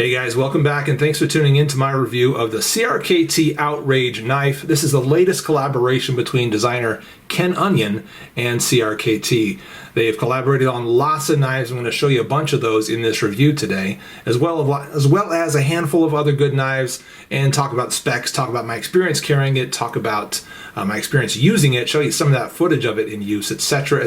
Hey guys, welcome back and thanks for tuning in to my review of the CRKT Outrage knife. This is the latest collaboration between designer Ken Onion and CRKT. They've collaborated on lots of knives. I'm going to show you a bunch of those in this review today, as well as a handful of other good knives, and talk about specs, talk about my experience carrying it, talk about my experience using it, show you some of that footage of it in use, etc.,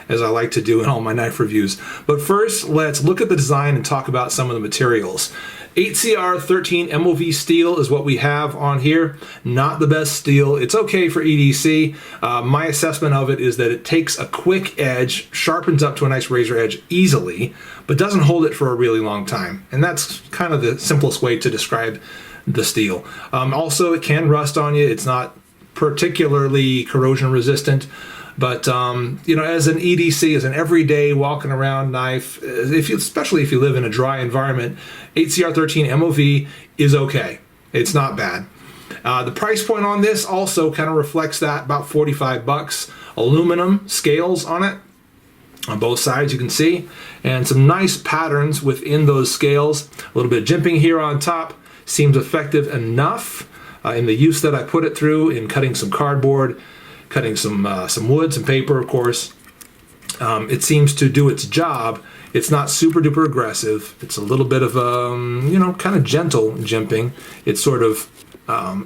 as I like to do in all my knife reviews. But first, let's look at the design and talk about some of the materials. 8CR13 MOV steel is what we have on here. Not the best steel. It's okay for EDC. My assessment of it is that it takes a quick edge, sharpens up to a nice razor edge easily, but doesn't hold it for a really long time. And that's kind of the simplest way to describe the steel. Also, it can rust on you. It's not particularly corrosion resistant. But you know, as an EDC, as an everyday walking around knife, especially if you live in a dry environment, 8CR13 MOV is okay. It's not bad. The price point on this also kind of reflects that, about 45 bucks. Aluminum scales on it, on both sides you can see, and some nice patterns within those scales. A little bit of jimping here on top seems effective enough in the use that I put it through in cutting some cardboard, cutting some wood, some paper, of course. It seems to do its job. It's not super duper aggressive. It's a little bit of you know, kind of gentle jimping. It's sort of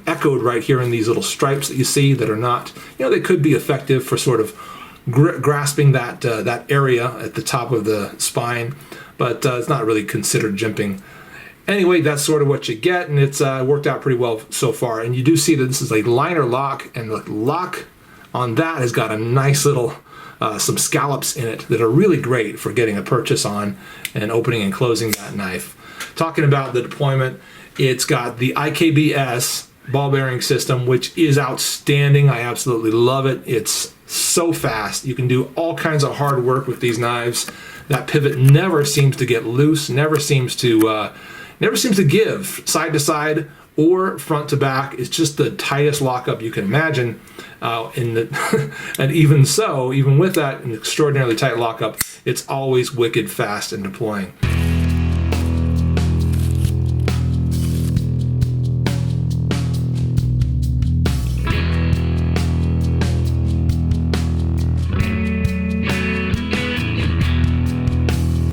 echoed right here in these little stripes that you see that are not, you know, they could be effective for sort of grasping that that area at the top of the spine, but it's not really considered jimping. Anyway, that's sort of what you get, and it's worked out pretty well so far. And you do see that this is a liner lock, and the lock on that has got a nice little some scallops in it that are really great for getting a purchase on and opening and closing that knife. Talking about the deployment, it's got the IKBS ball bearing system, which is outstanding. I absolutely love it. It's so fast. You can do all kinds of hard work with these knives. That pivot never seems to get loose, never seems to give side to side or front to back. It's just the tightest lockup you can imagine. And even so, even with that an extraordinarily tight lockup, it's always wicked fast in deploying.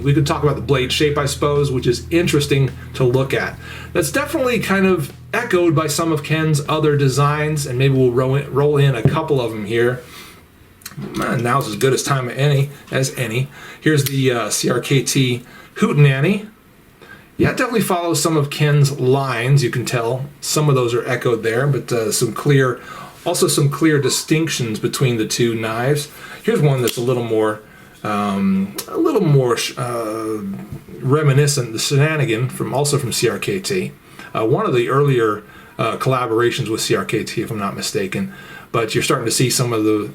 We could talk about the blade shape, I suppose, which is interesting to look at. That's definitely kind of echoed by some of Ken's other designs, and maybe we'll roll in a couple of them here. Now's as good as time as any. Here's the CRKT Hootenanny. Yeah, it definitely follows some of Ken's lines. You can tell some of those are echoed there, but some clear distinctions between the two knives. Here's one that's a little more reminiscent, the Shenanigan, also from CRKT. One of the earlier collaborations with CRKT, if I'm not mistaken. But you're starting to see some of the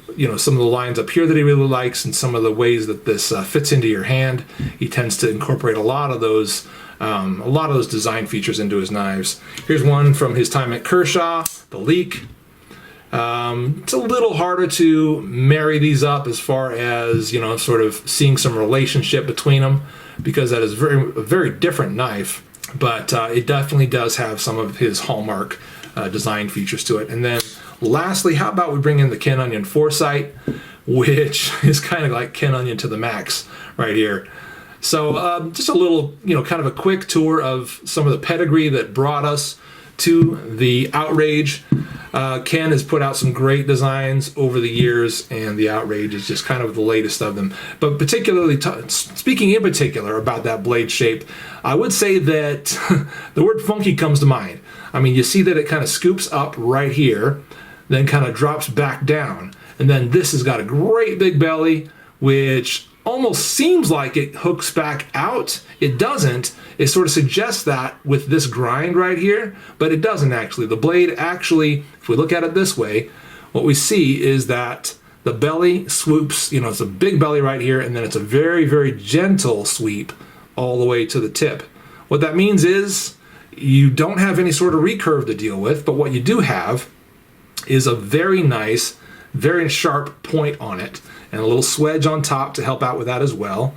lines up here that he really likes, and some of the ways that this fits into your hand. He tends to incorporate a lot of those design features into his knives. Here's one from his time at Kershaw, the Leak. It's a little harder to marry these up as far as, you know, sort of seeing some relationship between them, because that is a very different knife, but it definitely does have some of his hallmark design features to it. And then lastly, how about we bring in the Ken Onion Foresight, which is kind of like Ken Onion to the max right here. So just a little, you know, kind of a quick tour of some of the pedigree that brought us to the Outrage. Ken has put out some great designs over the years, and the Outrage is just kind of the latest of them. But particularly, speaking in particular about that blade shape, I would say that the word funky comes to mind. I mean, you see that it kind of scoops up right here, then kind of drops back down. And then this has got a great big belly, which almost seems like it hooks back out. It doesn't. It sort of suggests that with this grind right here, but it doesn't actually. The blade actually, if we look at it this way, what we see is that the belly swoops, you know, it's a big belly right here, and then it's a very, very gentle sweep all the way to the tip. What that means is you don't have any sort of recurve to deal with, but what you do have is a very nice, very sharp point on it, and a little swedge on top to help out with that as well.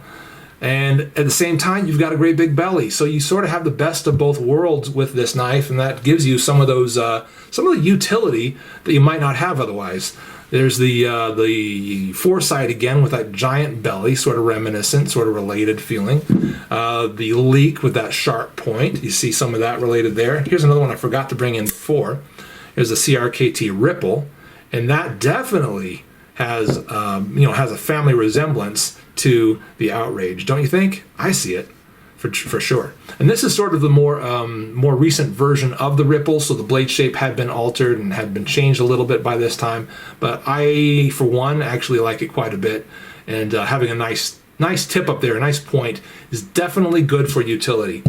And at the same time, you've got a great big belly. So you sort of have the best of both worlds with this knife, and that gives you some of those, some of the utility that you might not have otherwise. There's the foresight again with that giant belly, sort of reminiscent, sort of related feeling. The leak with that sharp point, you see some of that related there. Here's another one I forgot to bring in before. There's a CRKT Ripple, and that definitely has has a family resemblance to the Outrage, don't you think? I see it for sure. And this is sort of the more recent version of the Ripple, so the blade shape had been altered and had been changed a little bit by this time. But I, for one, actually like it quite a bit. And having a nice tip up there, a nice point, is definitely good for utility.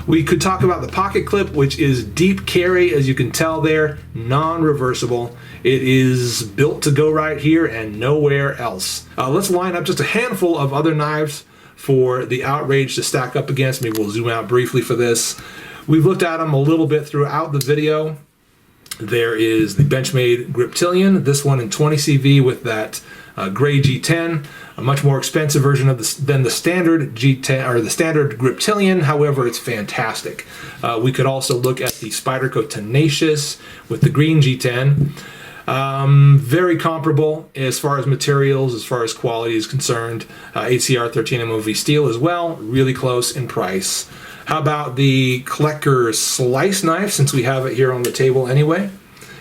We could talk about the pocket clip, which is deep carry, as you can tell there, non-reversible. It is built to go right here and nowhere else. Let's line up just a handful of other knives for the Outrage to stack up against. Maybe we'll zoom out briefly for this. We've looked at them a little bit throughout the video. There is the Benchmade Griptilian, this one in 20 CV with that gray G10, a much more expensive version of than the standard G10 or the standard Griptilian. However, it's fantastic. We could also look at the Spyderco Tenacious with the green G10. Very comparable as far as materials, as far as quality is concerned. HCR 13 MOV steel as well, really close in price. How about the Klecker slice knife, since we have it here on the table anyway?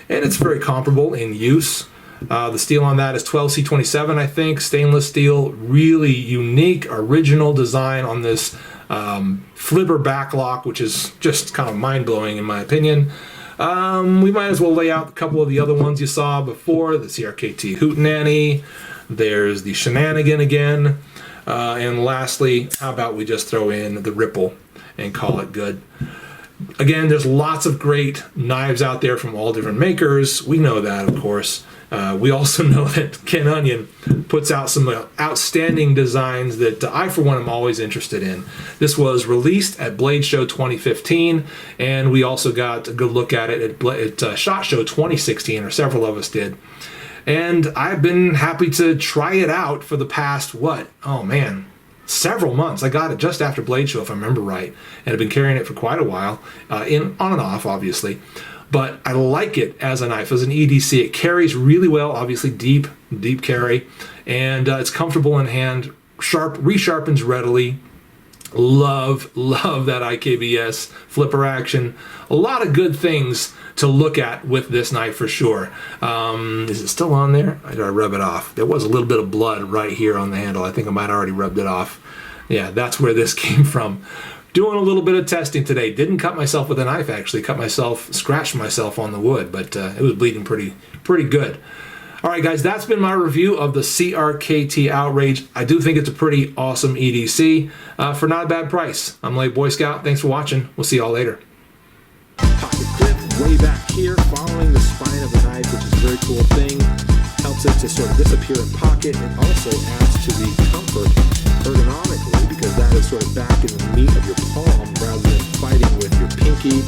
And it's very comparable in use. The steel on that is 12C27, I think. Stainless steel, really unique, original design on this flipper backlock, which is just kind of mind-blowing in my opinion. We might as well lay out a couple of the other ones you saw before, the CRKT Hootenanny. There's the Shenanigan again. And lastly, how about we just throw in the Ripple and call it good. Again, there's lots of great knives out there from all different makers. We know that, of course. We also know that Ken Onion puts out some outstanding designs that I, for one, am always interested in. This was released at Blade Show 2015, and we also got a good look at it at SHOT Show 2016, or several of us did. And I've been happy to try it out for the past, several months. I got it just after Blade Show, if I remember right, and I've been carrying it for quite a while, on and off, obviously. But I like it as a knife, as an EDC. It carries really well, obviously deep carry, and it's comfortable in hand, resharpens readily. Love that IKBS flipper action. A lot of good things to look at with this knife for sure. Is it still on there? I gotta rub it off. There was a little bit of blood right here on the handle. I think I might have already rubbed it off. Yeah, that's where this came from. Doing a little bit of testing today. Didn't cut myself with a knife, actually. Scratched myself on the wood, but it was bleeding pretty good. All right, guys, that's been my review of the CRKT Outrage. I do think it's a pretty awesome EDC for not a bad price. I'm Late Boy Scout. Thanks for watching. We'll see y'all later. Pocket clip way back here, following the spine of the knife, which is a very cool thing. Helps it to sort of disappear in pocket. It also adds to the comfort ergonomically, because that is sort of back in the meat of your palm rather than fighting with your pinky